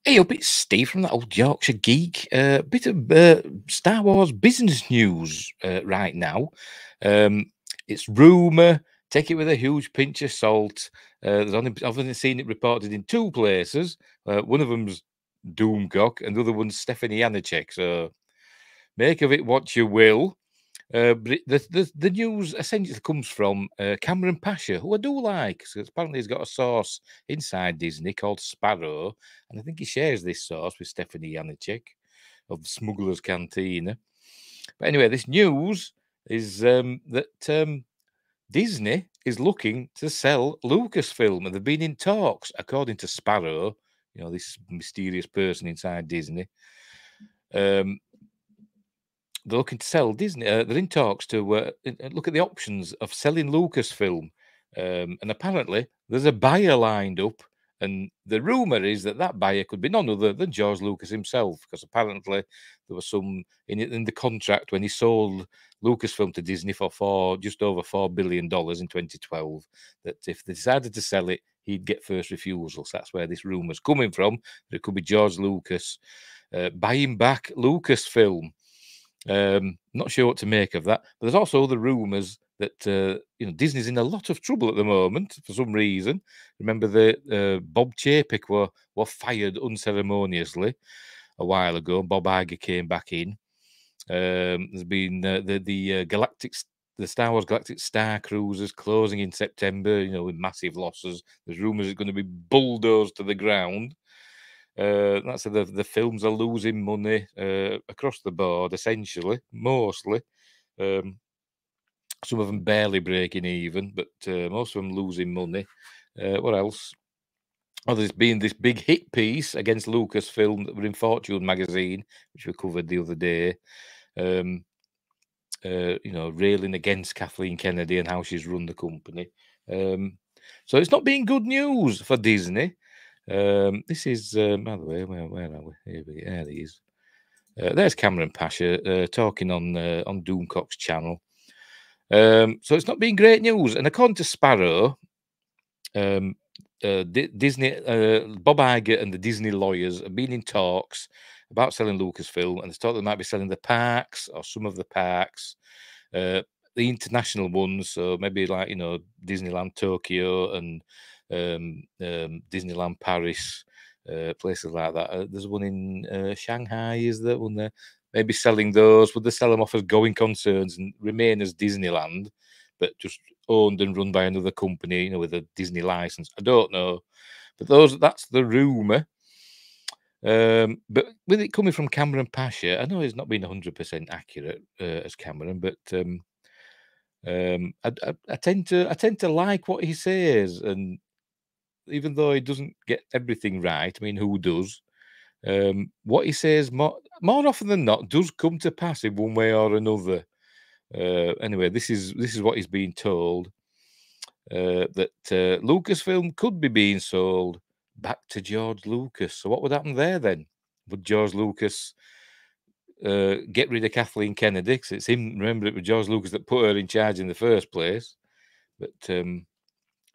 Hey up, it's Steve from that old Yorkshire geek. Bit of Star Wars business news right now. Um, it's rumour. Take it with a huge pinch of salt. I've only seen it reported in two places. One of them's Doomcock, and the other one's Stephanie Janacek. So make of it what you will. The news essentially comes from Cameron Pasha, who I do like. So apparently, he's got a source inside Disney called Sparrow, and I think he shares this source with Stephanie Janacek of the Smuggler's Cantina. But anyway, this news is that Disney is looking to sell Lucasfilm, and they've been in talks, according to Sparrow, this mysterious person inside Disney. They're looking to sell Disney. They're in talks to look at the options of selling Lucasfilm, and apparently there's a buyer lined up. And the rumor is that buyer could be none other than George Lucas himself, because apparently there was some in the contract when he sold Lucasfilm to Disney for just over $4 billion in 2012. That if they decided to sell it, he'd get first refusal. So that's where this rumor's coming from. That it could be George Lucas buying back Lucasfilm. Not sure what to make of that, but there's also the rumours that Disney's in a lot of trouble at the moment for some reason. Remember the Bob Chapek were fired unceremoniously a while ago. Bob Iger came back in. There's been the Star Wars Galactic Star Cruisers closing in September, with massive losses. There's rumours it's going to be bulldozed to the ground. That's the films are losing money across the board, essentially, mostly. Some of them barely breaking even, but most of them losing money. What else? Oh, there's been this big hit piece against Lucasfilm that were in Fortune magazine, which we covered the other day. Railing against Kathleen Kennedy and how she's run the company. So it's not been good news for Disney. This is, by the way, where are we? There he is. There's Cameron Pasha talking on Doomcock's channel. So it's not been great news. And according to Sparrow, Disney, Bob Iger and the Disney lawyers have been in talks about selling Lucasfilm, and they thought they might be selling the parks or some of the parks, the international ones, so maybe like Disneyland Tokyo and Disneyland Paris, places like that. There's one in Shanghai, is there one there? Maybe selling those. Would they sell them off as going concerns and remain as Disneyland, but just owned and run by another company, with a Disney license? I don't know, but that's the rumor. But with it coming from Cameron Pasha, I know he's not been 100% accurate as Cameron, but I tend to like what he says, and even though he doesn't get everything right, I mean, who does? What he says more often than not does come to pass in one way or another. Anyway, this is what he's being told, that Lucasfilm could be being sold back to George Lucas. So what would happen there then? Would George Lucas get rid of Kathleen Kennedy? Because it's him. Remember, it was George Lucas that put her in charge in the first place. But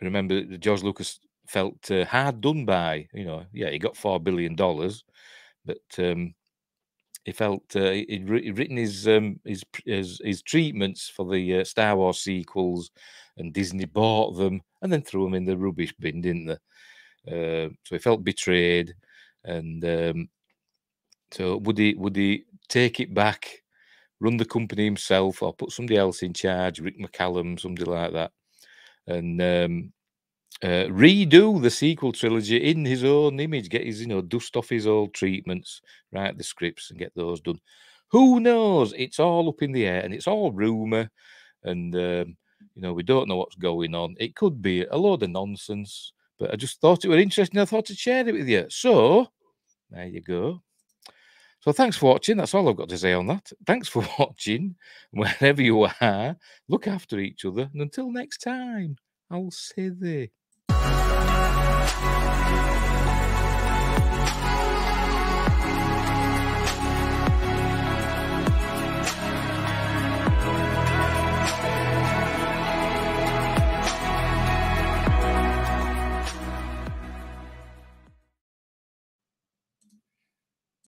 remember, George Lucas felt hard done by. He got $4 billion, but he felt he'd written his treatments for the Star Wars sequels, and Disney bought them and then threw them in the rubbish bin, didn't they? So he felt betrayed, and so would he take it back, run the company himself, or put somebody else in charge, Rick McCallum, somebody like that, and redo the sequel trilogy in his own image, get his, dust off his old treatments, write the scripts and get those done. Who knows? It's all up in the air, and it's all rumor, and we don't know what's going on. It could be a load of nonsense, but I just thought it was interesting. I thought I'd share it with you. So there you go. So thanks for watching. That's all I've got to say on that. Thanks for watching. Wherever you are, look after each other, and until next time, I'll say this.